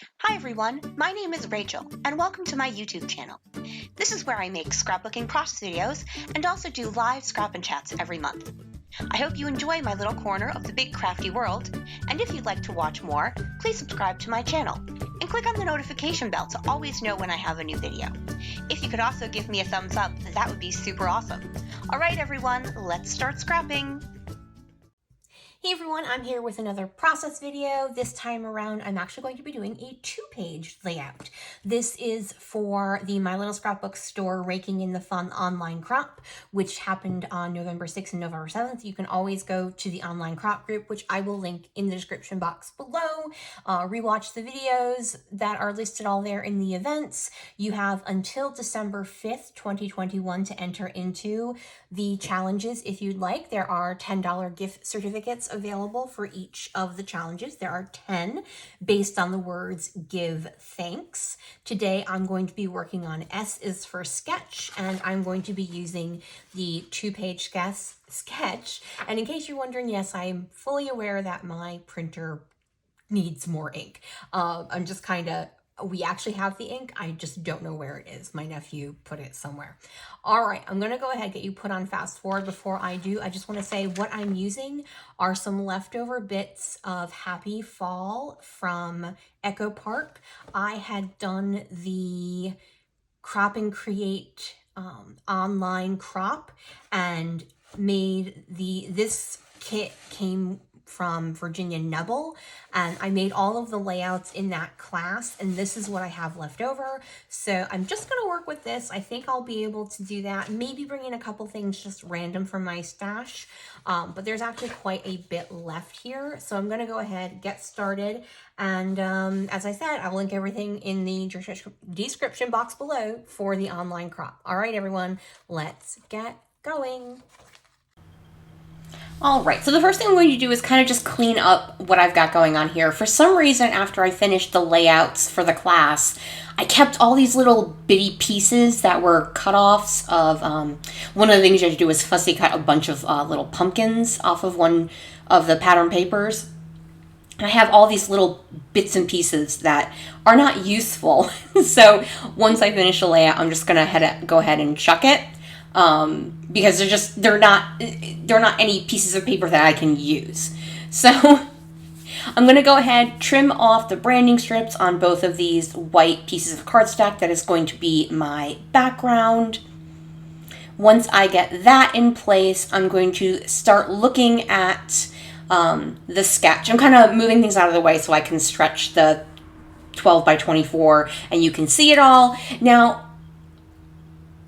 Hi everyone, my name is Rachel, and welcome to my YouTube channel. This is where I make scrapbooking process videos and also do live scrap and chats every month. I hope you enjoy my little corner of the big crafty world, and if you'd like to watch more, please subscribe to my channel and click on the notification bell to always know when I have a new video. If you could also give me a thumbs up, that would be super awesome. Alright everyone, let's start scrapping! Hey everyone, I'm here with another process video. This time around, I'm actually going to be doing a 2-page layout. This is for the My Little Scrapbook store Raking in the Fun online crop, which happened on November 6th and November 7th. You can always go to the online crop group, which I will link in the description box below. Rewatch the videos that are listed all there in the events. You have until December 5th, 2021 to enter into the challenges if you'd like. There are $10 gift certificates available for each of the challenges. There are 10 based on the words give thanks. Today I'm going to be working on S is for sketch, and I'm going to be using the 2-page sketch. And in case you're wondering, yes, I'm fully aware that my printer needs more ink. We actually have the ink, I just don't know where it is. My nephew put it somewhere. All right, I'm gonna go ahead and get you put on fast forward. Before I do, I just wanna say what I'm using are some leftover bits of Happy Fall from Echo Park. I had done the Crop and Create online crop and made this kit came from Virginia Nebel, and I made all of the layouts in that class, and this is what I have left over. So I'm just gonna work with this. I think I'll be able to do that. Maybe bring in a couple things just random from my stash, but there's actually quite a bit left here. So I'm gonna go ahead, get started, and as I said, I'll link everything in the description box below for the online crop. All right, everyone, let's get going. All right, so the first thing I'm going to do is kind of just clean up what I've got going on here. For some reason, after I finished the layouts for the class, I kept all these little bitty pieces that were cut-offs of, one of the things you had to do was fussy cut a bunch of little pumpkins off of one of the pattern papers. And I have all these little bits and pieces that are not useful. So once I finish the layout, I'm just gonna go ahead and chuck it. Because they're not any pieces of paper that I can use. So I'm going to go ahead, trim off the branding strips on both of these white pieces of cardstock. That is going to be my background. Once I get that in place, I'm going to start looking at the sketch. I'm kind of moving things out of the way so I can stretch the 12 by 24 and you can see it all. Now,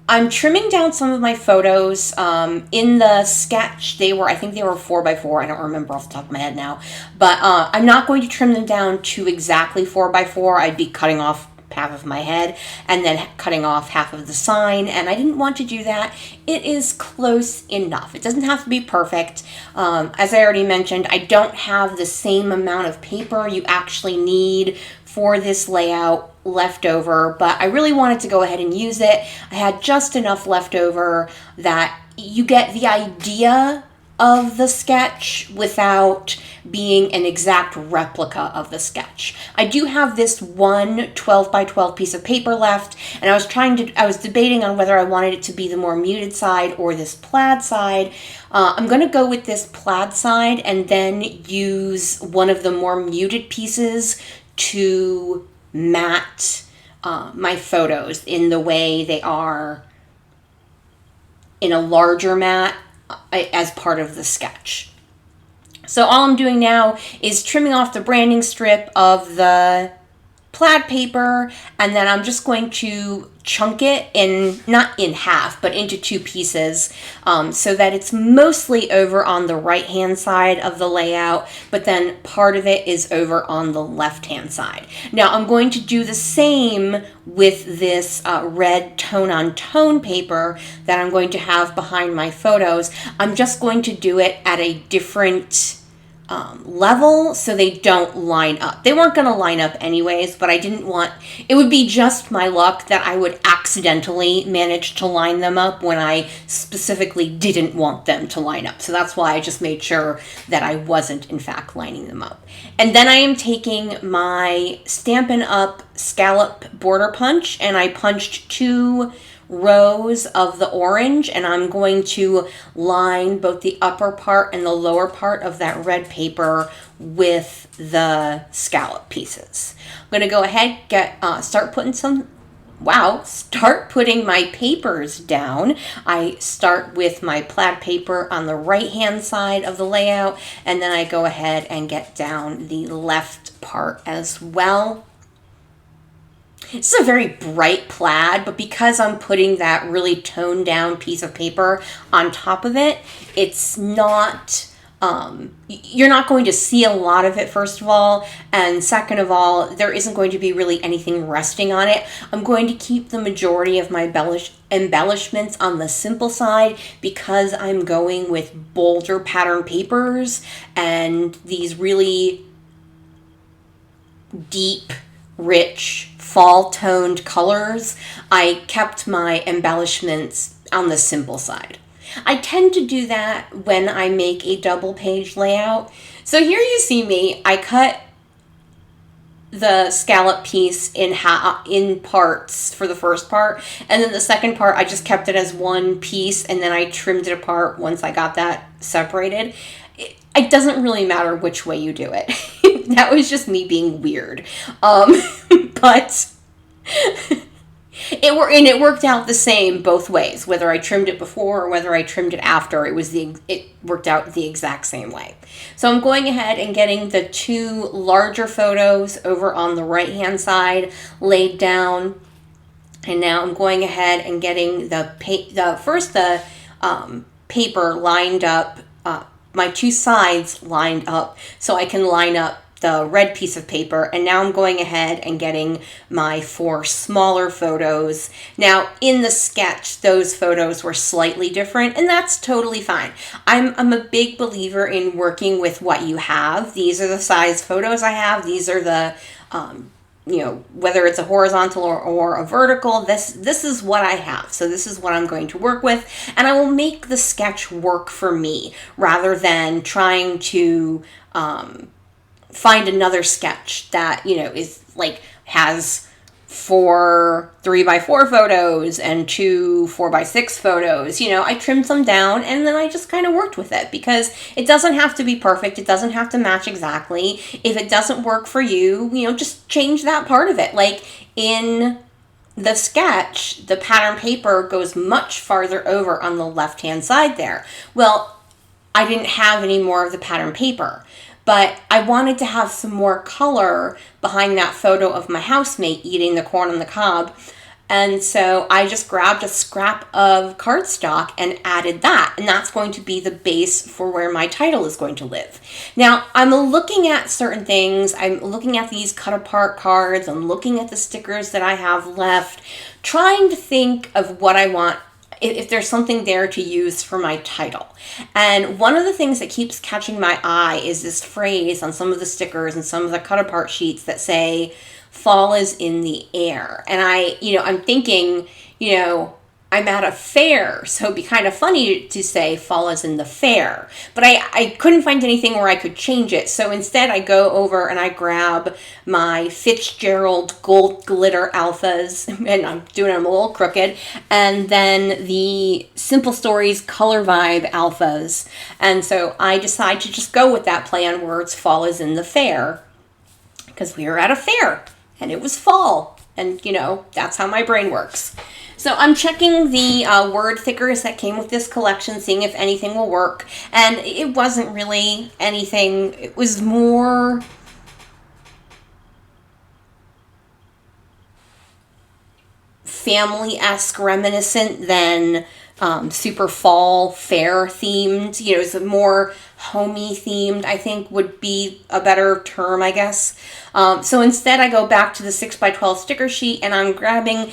I'm trimming down some of my photos. In the sketch, I think they were 4x4. I don't remember off the top of my head now. But I'm not going to trim them down to exactly 4x4. I'd be cutting off half of my head and then cutting off half of the sign. And I didn't want to do that. It is close enough. It doesn't have to be perfect. As I already mentioned, I don't have the same amount of paper you actually need for this layout left over, but I really wanted to go ahead and use it. I had just enough left over that you get the idea of the sketch without being an exact replica of the sketch. I do have this one 12 by 12 piece of paper left, and I was debating on whether I wanted it to be the more muted side or this plaid side. I'm going to go with this plaid side and then use one of the more muted pieces to mat my photos in the way they are in a larger mat as part of the sketch. So all I'm doing now is trimming off the branding strip of the plaid paper, and then I'm just going to chunk it not in half, but into 2 pieces, so that it's mostly over on the right-hand side of the layout, but then part of it is over on the left-hand side. Now I'm going to do the same with this red tone-on-tone paper that I'm going to have behind my photos. I'm just going to do it at a different level so they don't line up. They weren't going to line up anyways, but I didn't want, it would be just my luck that I would accidentally manage to line them up when I specifically didn't want them to line up. So that's why I just made sure that I wasn't in fact lining them up. And then I am taking my Stampin' Up! Scallop border punch, and I punched 2 rows of the orange, and I'm going to line both the upper part and the lower part of that red paper with the scallop pieces. I'm going to go ahead, start putting my papers down. I start with my plaid paper on the right hand side of the layout, and then I go ahead and get down the left part as well. This is a very bright plaid, but because I'm putting that really toned down piece of paper on top of it, it's not, you're not going to see a lot of it, first of all, and second of all, there isn't going to be really anything resting on it. I'm going to keep the majority of my embellishments on the simple side because I'm going with bolder pattern papers and these really deep, rich, fall-toned colors. I kept my embellishments on the simple side. I tend to do that when I make a double page layout. So here you see me, I cut the scallop piece in parts for the first part, and then the second part I just kept it as one piece, and then I trimmed it apart once I got that separated. It doesn't really matter which way you do it. That was just me being weird. But it worked out the same both ways. Whether I trimmed it before or whether I trimmed it after, it worked out the exact same way. So I'm going ahead and getting the 2 larger photos over on the right hand side laid down. And now I'm going ahead and getting the paper lined up, my 2 sides lined up so I can line up the red piece of paper. And now I'm going ahead and getting my 4 smaller photos. Now in the sketch, those photos were slightly different, and that's totally fine. I'm a big believer in working with what you have. These are the size photos I have. These are the, whether it's a horizontal or a vertical, this is what I have. So this is what I'm going to work with, and I will make the sketch work for me rather than trying to find another sketch that, is like has 4 3x4 photos and 2 4x6 photos. I trimmed them down and then I just kind of worked with it because it doesn't have to be perfect. It doesn't have to match exactly. If it doesn't work for you, just change that part of it. Like in the sketch, the pattern paper goes much farther over on the left-hand side there. Well, I didn't have any more of the pattern paper, but I wanted to have some more color behind that photo of my housemate eating the corn on the cob. And so I just grabbed a scrap of cardstock and added that. And that's going to be the base for where my title is going to live. Now, I'm looking at certain things. I'm looking at these cut apart cards. I'm looking at the stickers that I have left, trying to think of what I want, if there's something there to use for my title. And one of the things that keeps catching my eye is this phrase on some of the stickers and some of the cut apart sheets that say, fall is in the air. And I'm thinking, I'm at a fair, so it'd be kind of funny to say fall is in the fair. But I couldn't find anything where I could change it. So instead I go over and I grab my Fitzgerald Gold Glitter Alphas, and I'm doing them a little crooked, and then the Simple Stories Color Vibe Alphas. And so I decide to just go with that play on words, fall is in the fair, because we were at a fair and it was fall. And, that's how my brain works. So I'm checking the word thickers that came with this collection, seeing if anything will work. And it wasn't really anything. It was more family-esque reminiscent than super fall fair themed. It's more homey themed, I think would be a better term, I guess. So instead I go back to the 6x12 sticker sheet and I'm grabbing,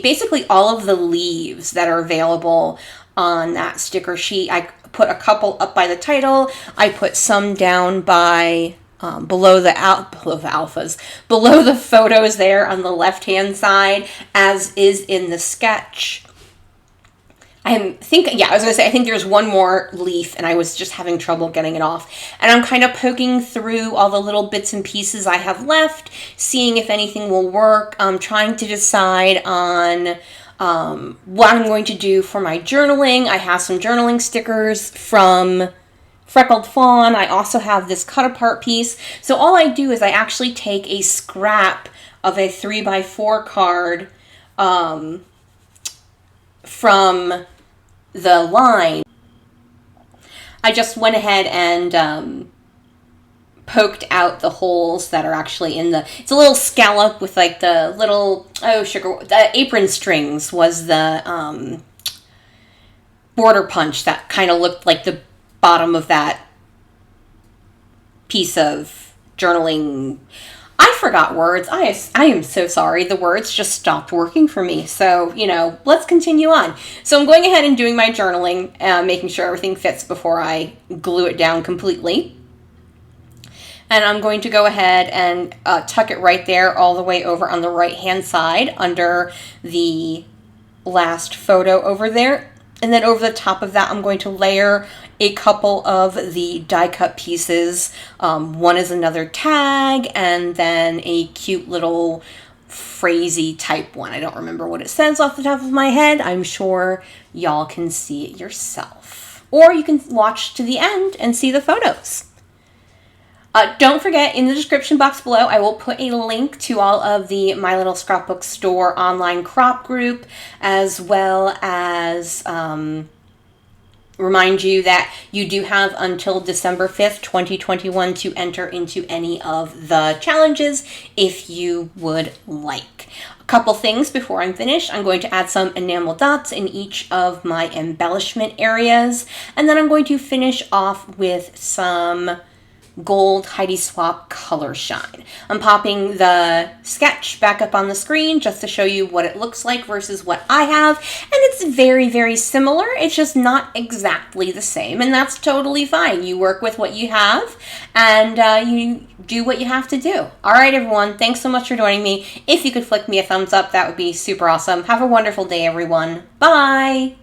basically all of the leaves that are available on that sticker sheet. I put a couple up by the title. I put some down by below the alphas, below the photos there on the left-hand side, as is in the sketch. I think there's one more leaf and I was just having trouble getting it off. And I'm kind of poking through all the little bits and pieces I have left, seeing if anything will work. I'm trying to decide on what I'm going to do for my journaling. I have some journaling stickers from Freckled Fawn. I also have this cut apart piece. So all I do is I actually take a scrap of a 3x4 card from the line. I just went ahead and poked out the holes that are actually in it's a little scallop with like the little, the apron strings was the border punch that kind of looked like the bottom of that piece of journaling. I forgot words. I am so sorry. The words just stopped working for me. So, let's continue on. So I'm going ahead and doing my journaling, making sure everything fits before I glue it down completely. And I'm going to go ahead and tuck it right there all the way over on the right-hand side under the last photo over there. And then over the top of that, I'm going to layer a couple of the die cut pieces. One is another tag, and then a cute little phrasey type one. I don't remember what it says off the top of my head. I'm sure y'all can see it yourself. Or you can watch to the end and see the photos. Don't forget, in the description box below, I will put a link to all of the My Little Scrapbook Store online crop group, as well as remind you that you do have until December 5th, 2021 to enter into any of the challenges if you would like. A couple things before I'm finished. I'm going to add some enamel dots in each of my embellishment areas, and then I'm going to finish off with some gold Heidi Swap Color Shine. I'm popping the sketch back up on the screen just to show you what it looks like versus what I have, and it's very, very similar. It's just not exactly the same, and that's totally fine. You work with what you have, and you do what you have to do. All right, everyone, thanks so much for joining me. If you could flick me a thumbs up, that would be super awesome. Have a wonderful day, everyone. Bye!